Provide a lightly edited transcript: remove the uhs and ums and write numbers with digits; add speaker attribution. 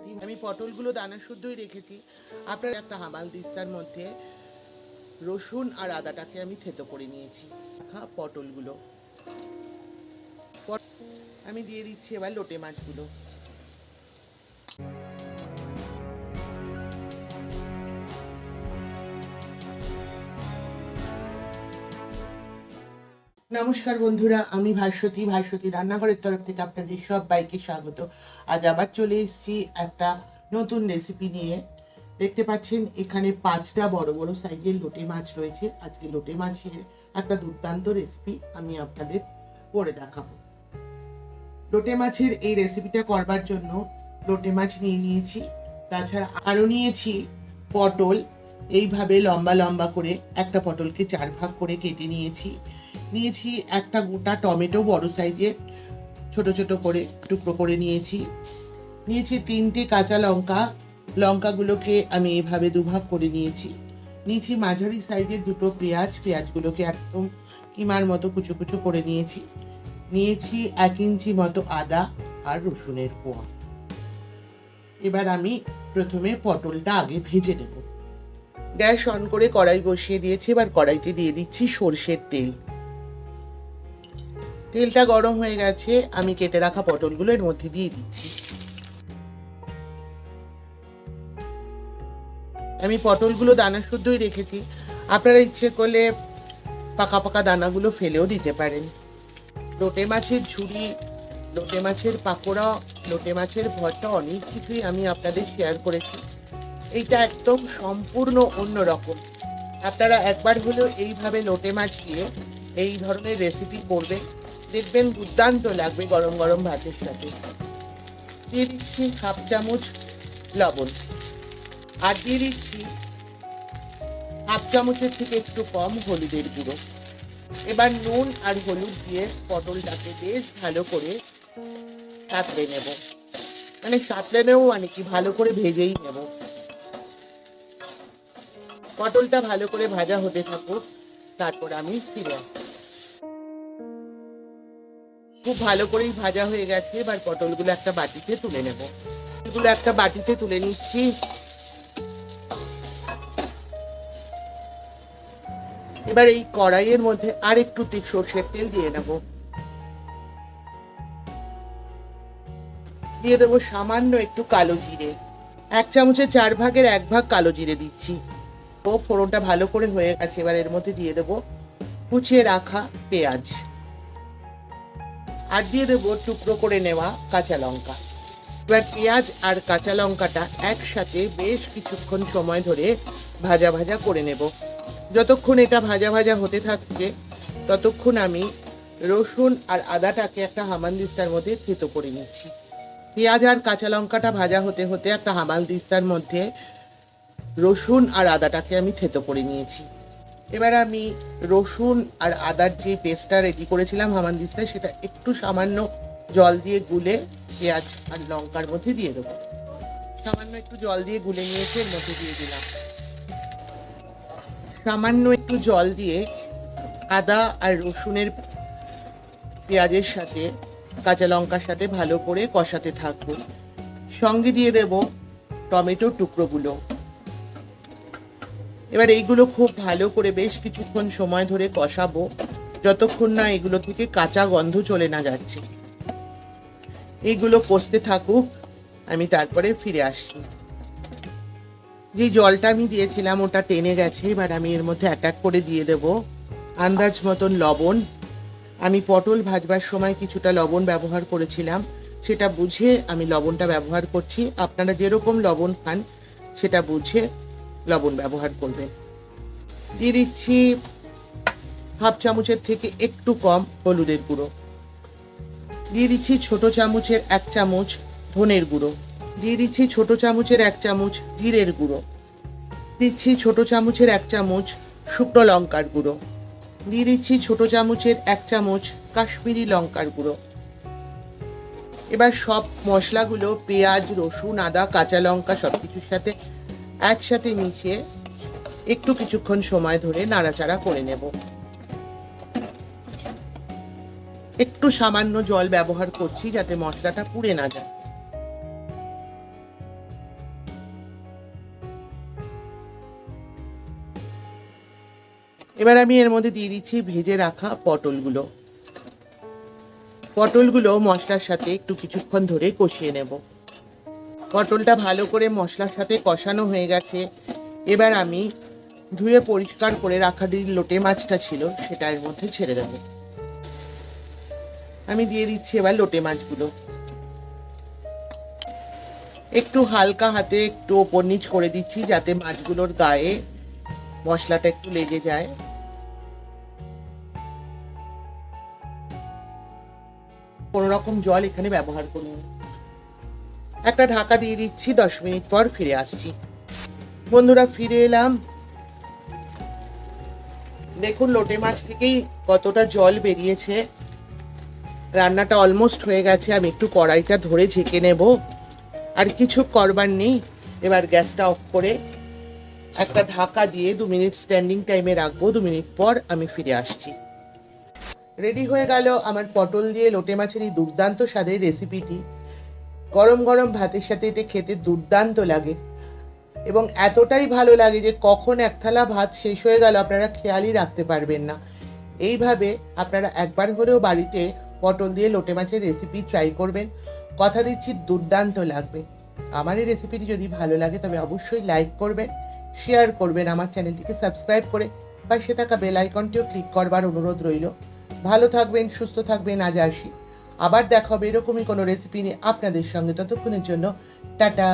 Speaker 1: ভাস্বতী। আমি পটলগুলো দানা শুদ্ধই রেখেছি। আপনার একটা হামাল দিস্তার মধ্যে রসুন আর আদাটাকে আমি থেতো করে নিয়েছি। পটলগুলো আমি দিয়ে দিচ্ছি এবার লোটে মাছগুলো। নমস্কার বন্ধুরা, আমি ভাস্বতী রান্নাঘরের তরফ থেকে আপনাদের সবাইকে স্বাগত। আজ আবার চলে এসেছি একটা নতুন রেসিপি নিয়ে। দেখতে পাচ্ছেন এখানে 5টা বড় বড় সাইজের লোটে মাছ রয়েছে। আজকে লোটে মাছের একটা দুর্দান্ত রেসিপি আমি আপনাদের করে দেখাবো। লোটে মাছের এই রেসিপিটা করবার জন্য লোটে মাছ নিয়ে নিয়েছি, তাছাড়া আরও নিয়েছি পটল। এইভাবে লম্বা লম্বা করে একটা পটলকে 4 ভাগ করে কেটে নিয়েছি। একটা গোটা টমেটো বড় সাইজের ছোট ছোট করে টুকরো করে নিয়েছি 3টে কাঁচা লঙ্কা। লঙ্কাগুলোকে আমি এইভাবে দুভাগ করে নিয়েছি মাঝারি সাইজের 2টো পেঁয়াজগুলোকে একদম কিমার মতো কুচো কুচো করে নিয়েছি 1 ইঞ্চি মতো আদা আর রসুনের কোয়া। এবার আমি প্রথমে পটলটা আগে ভেজে নেব। গ্যাস অন করে কড়াই বসিয়ে দিয়েছি। এবার কড়াইতে দিয়ে দিচ্ছি সরষের তেল। তেলটা গরম হয়ে গেছে, আমি কেটে রাখা পটলগুলো এর মধ্যে দিয়ে দিচ্ছি। আমি পটলগুলো দানা শুদ্ধই রেখেছি, আপনারা ইচ্ছে করলে পাকা পাকা দানাগুলো ফেলেও দিতে পারেন। লোটে মাছের ঝুড়ি, লোটে মাছের পাকোড়া, লোটে মাছের ভর্তা অনেক কিছুই আমি আপনাদের শেয়ার করেছি। এইটা একদম সম্পূর্ণ অন্য রকম। আপনারা একবার হলেও এইভাবে লোটে মাছ দিয়ে এই ধরনের রেসিপি করবেন, দেখবেন দুর্দান্ত লাগবে গরম গরম ভাতের সাথে। দিয়ে দিচ্ছি 1/2 চামচ লবণ, আর দিয়ে দিচ্ছি 1/2 চামচের থেকে একটু কম হলুদের গুঁড়ো। এবার নুন আর হলুদ দিয়ে পটলটাকে বেশ ভালো করে সাঁতলে নেব, মানে কি ভালো করে ভেজেই নেব। পটলটা ভালো করে ভাজা হতে থাকুক, তারপর আমি ফিরে আসবো। খুব ভালো করেই ভাজা হয়ে গেছে। এবার পটলগুলো একটা বাটিতে তুলে নেব। এগুলো একটা বাটিতে তুলে নিচ্ছি। এবার এই কড়াইয়ের মধ্যে আর একটু সরষের তেল দিয়ে নেব। দিয়ে দেবো সামান্য একটু কালো জিরে। 1 চামচের 4 ভাগের 1 ভাগ কালো জিরে দিচ্ছি। ও ফোড়নটা ভালো করে হয়ে গেছে। এবার এর মধ্যে দিয়ে দেবো কুচিয়ে রাখা পেঁয়াজ, আর দিয়ে দেবো টুকরো করে নেওয়া কাঁচা লঙ্কা। এবার পেঁয়াজ আর কাঁচা লঙ্কাটা একসাথে বেশ কিছুক্ষণ সময় ধরে ভাজা ভাজা করে নেব। যতক্ষণ এটা ভাজা ভাজা হতে থাকছে ততক্ষণ আমি রসুন আর আদাটাকে একটা হামানদিস্তার মধ্যে থেতো করে নিচ্ছি। পেঁয়াজ আর কাঁচা লঙ্কাটা ভাজা হতে হতে একটা হামানদিস্তার মধ্যে রসুন আর আদাটাকে আমি থেতো করে নিয়েছি। এবার আমি রসুন আর আদার যে পেস্টটা রেডি করেছিলাম হামানদিস্তায়, সেটা একটু সামান্য জল দিয়ে গুলে পেঁয়াজ আর লঙ্কার মধ্যে দিয়ে দেবো। সামান্য একটু জল দিয়ে গুলে নিয়েছি, এর মধ্যে দিয়ে দিলাম। সামান্য একটু জল দিয়ে আদা আর রসুনের পেঁয়াজের সাথে কাঁচা লঙ্কার সাথে ভালো করে কষাতে থাকবো। সঙ্গে দিয়ে দেব টমেটোর টুকরোগুলো। এবার এইগুলো খুব ভালো করে বেশ কিছুক্ষণ সময় ধরে কষাবো, যতক্ষণ না এগুলো থেকে কাঁচা গন্ধ চলে না যাচ্ছে। এইগুলো কষতে থাকুক, আমি তারপরে ফিরে আসছি। যে জলটা আমি দিয়েছিলাম ওটা টেনে গেছে। এবার আমি এর মধ্যে এক এক করে দিয়ে দেব আন্দাজ মতন লবণ। আমি পটল ভাজবার সময় কিছুটা লবণ ব্যবহার করেছিলাম, সেটা বুঝে আমি লবণটা ব্যবহার করছি। আপনারা যেরকম লবণ খান সেটা বুঝে লবণ ব্যবহার করবেন। দিয়ে দিচ্ছি 1/2 চামচের থেকে একটু কম হলুদের গুঁড়ো। দিয়ে দিচ্ছি ছোট চামচের 1 চামচ ধনের গুঁড়ো। দিয়ে দিচ্ছি ছোট চামচের 1 চামচ জিরের গুঁড়ো। দিচ্ছি ছোট চামচের 1 চামচ শুকনো লঙ্কার গুঁড়ো। দিয়ে দিচ্ছি ছোট চামচের 1 চামচ কাশ্মীরি লঙ্কার গুঁড়ো। এবার সব মশলাগুলো পেঁয়াজ, রসুন, আদা, কাঁচা লঙ্কা সবকিছুর সাথে একসাথে মিশিয়ে একটু কিছুক্ষণ সময় ধরে নাড়াচাড়া করে নেব। একটু সামান্য জল ব্যবহার করছি যাতে মশলাটা পুড়ে না যায়। এবার আমি এর মধ্যে দিয়ে দিচ্ছি ভেজে রাখা পটলগুলো। পটলগুলো মশলার সাথে একটু কিছুক্ষণ ধরে কষিয়ে নেব। পটলটা ভালো করে মশলার সাথে কষানো হয়ে গেছে। এবার আমি ধুয়ে পরিষ্কার করে রাখা যে লোটে মাছটা ছিল সেটা এর মধ্যে ছেড়ে দেব। আমি দিয়ে দিচ্ছি এবার লোটে মাছগুলো। একটু হালকা হাতে একটু ওপর নিচ করে দিচ্ছি যাতে মাছগুলোর গায়ে মশলাটা একটু লেগে যায়। কোনো রকম জল এখানে ব্যবহার করুন। একটা ঢাকা দিয়ে দিচ্ছি, 10 মিনিট পর ফিরে আসছি। বন্ধুরা ফিরে এলাম। দেখুন লোটে মাছ থেকেই কতটা জল বেরিয়েছে। রান্নাটা অলমোস্ট হয়ে গেছে। আমি একটু কড়াইটা ধরে ঝেঁকে নেব। আর কিছু করবার নেই। এবার গ্যাসটা অফ করে একটা ঢাকা দিয়ে 2 মিনিট স্ট্যান্ডিং টাইমে রাখবো। 2 মিনিট পর আমি ফিরে আসছি। রেডি হয়ে গেল আমার পটল দিয়ে লোটে মাছের এই দুর্দান্ত স্বাদের রেসিপিটি। গরম গরম ভাতের সাথে এটা খেতে দুর্দান্ত লাগে এবং এতটাই ভালো লাগে যে কখন এক থালা ভাত শেষ হয়ে গেল আপনারা খেয়ালই রাখতে পারবেন না। এইভাবে আপনারা একবার হলেও বাড়িতে পটল দিয়ে লোটে মাছের রেসিপি ট্রাই করবেন। কথা দিচ্ছি দুর্দান্ত লাগবে। আমার এই রেসিপিটি যদি ভালো লাগে তবে অবশ্যই লাইক করবেন, শেয়ার করবেন, আমার চ্যানেলটিকে সাবস্ক্রাইব করে পাশে থাকা বেল আইকনটিও ক্লিক করবার অনুরোধ রইল। ভালো থাকবেন, সুস্থ থাকবেন। আজ আসি, আবার দেখা হবে এরকমই কোনো রেসিপি নিয়ে আপনাদের সঙ্গে। ততক্ষণের জন্য টাটা।